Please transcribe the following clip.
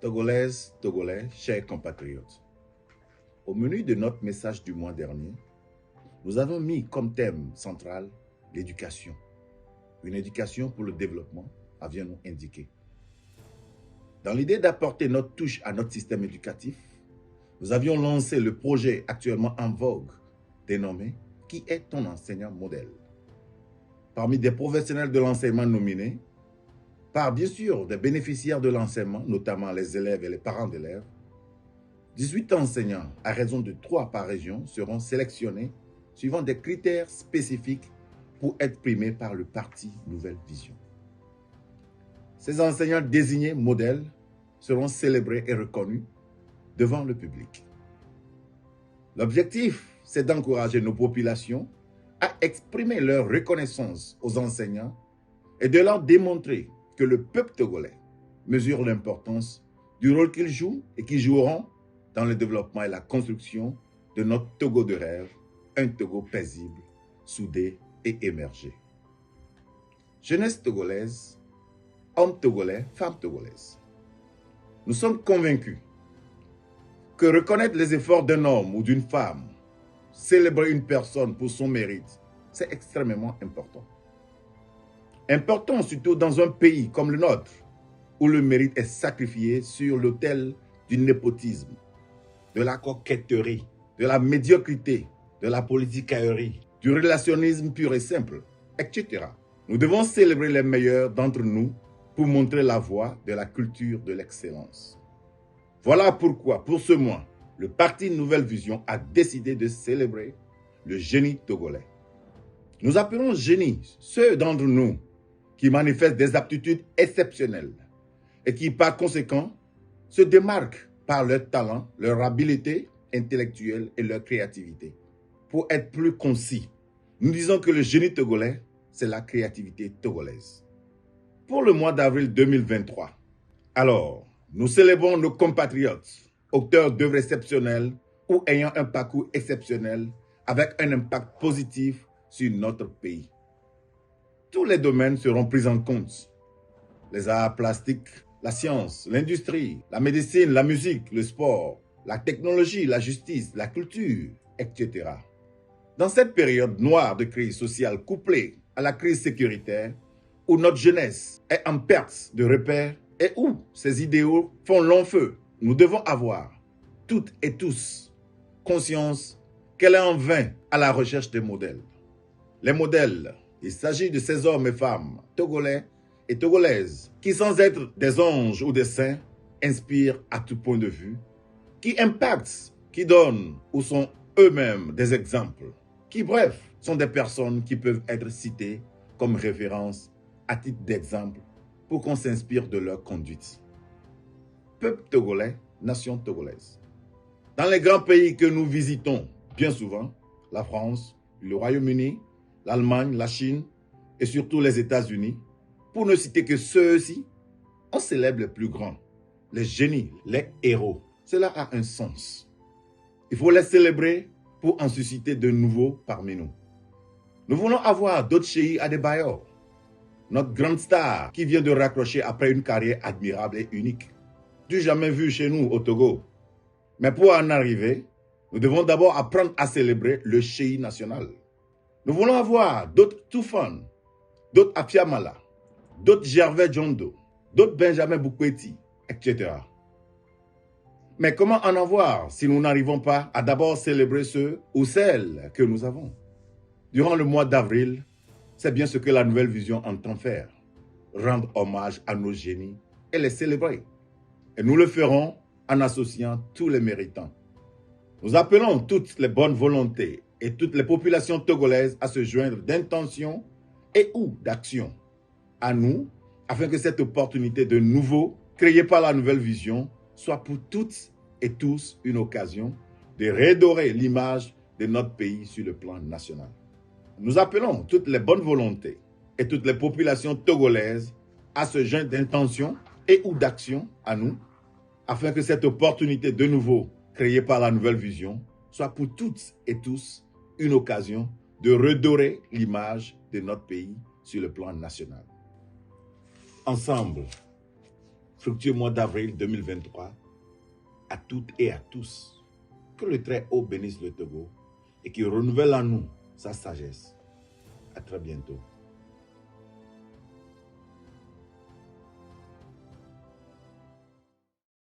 Togolaises, Togolais, chers compatriotes, au menu de notre message du mois dernier, nous avons mis comme thème central l'éducation. Une éducation pour le développement, avions-nous indiqué. Dans l'idée d'apporter notre touche à notre système éducatif, nous avions lancé le projet actuellement en vogue, dénommé « Qui est ton enseignant modèle ?» Parmi des professionnels de l'enseignement nominés, par bien sûr des bénéficiaires de l'enseignement, notamment les élèves et les parents d'élèves, 18 enseignants, à raison de 3 par région, seront sélectionnés suivant des critères spécifiques pour être primés par le parti Nouvelle Vision. Ces enseignants désignés modèles seront célébrés et reconnus devant le public. L'objectif, c'est d'encourager nos populations à exprimer leur reconnaissance aux enseignants et de leur démontrer que le peuple togolais mesure l'importance du rôle qu'ils jouent et qu'ils joueront dans le développement et la construction de notre Togo de rêve, un Togo paisible, soudé et émergé. Jeunesse togolaise, hommes togolais, femmes togolaises. Nous sommes convaincus que reconnaître les efforts d'un homme ou d'une femme, célébrer une personne pour son mérite, c'est extrêmement important. Important surtout dans un pays comme le nôtre, où le mérite est sacrifié sur l'autel du népotisme, de la coquetterie, de la médiocrité, de la politicaillerie, du relationnisme pur et simple, etc. Nous devons célébrer les meilleurs d'entre nous pour montrer la voie de la culture de l'excellence. Voilà pourquoi, pour ce mois, le parti Nouvelle Vision a décidé de célébrer le génie togolais. Nous appelons génie ceux d'entre nous qui manifestent des aptitudes exceptionnelles et qui, par conséquent, se démarquent par leur talent, leur habileté intellectuelle et leur créativité. Pour être plus concis, nous disons que le génie togolais, c'est la créativité togolaise. Pour le mois d'avril 2023, alors, nous célébrons nos compatriotes, auteurs d'œuvres exceptionnelles ou ayant un parcours exceptionnel avec un impact positif sur notre pays. Tous les domaines seront pris en compte. Les arts plastiques, la science, l'industrie, la médecine, la musique, le sport, la technologie, la justice, la culture, etc. Dans cette période noire de crise sociale couplée à la crise sécuritaire, où notre jeunesse est en perte de repères et où ses idéaux font long feu, nous devons avoir, toutes et tous, conscience qu'elle est en vain à la recherche des modèles. Les modèles, il s'agit de ces hommes et femmes togolais et togolaises qui, sans être des anges ou des saints, inspirent à tout point de vue, qui impactent, qui donnent ou sont eux-mêmes des exemples, qui, bref, sont des personnes qui peuvent être citées comme référence à titre d'exemple pour qu'on s'inspire de leur conduite. Peuple togolais, nation togolaise. Dans les grands pays que nous visitons bien souvent, la France, le Royaume-Uni, l'Allemagne, la Chine et surtout les États-Unis, pour ne citer que ceux-ci, on célèbre les plus grands, les génies, les héros. Cela a un sens. Il faut les célébrer pour en susciter de nouveaux parmi nous. Nous voulons avoir d'autres Cheikh Adebayor, notre grande star qui vient de raccrocher après une carrière admirable et unique, du jamais vu chez nous au Togo. Mais pour en arriver, nous devons d'abord apprendre à célébrer le Cheikh national. Nous voulons avoir d'autres Toufan, d'autres Afiamala, d'autres Gervais Djondo, d'autres Benjamin Boukweti, etc. Mais comment en avoir si nous n'arrivons pas à d'abord célébrer ceux ou celles que nous avons? Durant le mois d'avril, c'est bien ce que la Nouvelle Vision entend faire, rendre hommage à nos génies et les célébrer. Et nous le ferons en associant tous les méritants. Nous appelons toutes les bonnes volontés et toutes les populations togolaises à se joindre d'intention et ou d'action à nous, afin que cette opportunité de nouveau, créée par la Nouvelle Vision, soit pour toutes et tous une occasion de redorer l'image de notre pays sur le plan national. Nous appelons toutes les bonnes volontés et toutes les populations togolaises à se joindre d'intention et ou d'action à nous, afin que cette opportunité de nouveau, créée par la Nouvelle Vision, soit pour toutes et tous une occasion de redorer l'image de notre pays sur le plan national. Ensemble, fructueux mois d'avril 2023 à toutes et à tous. Que le Très-Haut bénisse le Togo et qu'il renouvelle en nous sa sagesse. À très bientôt.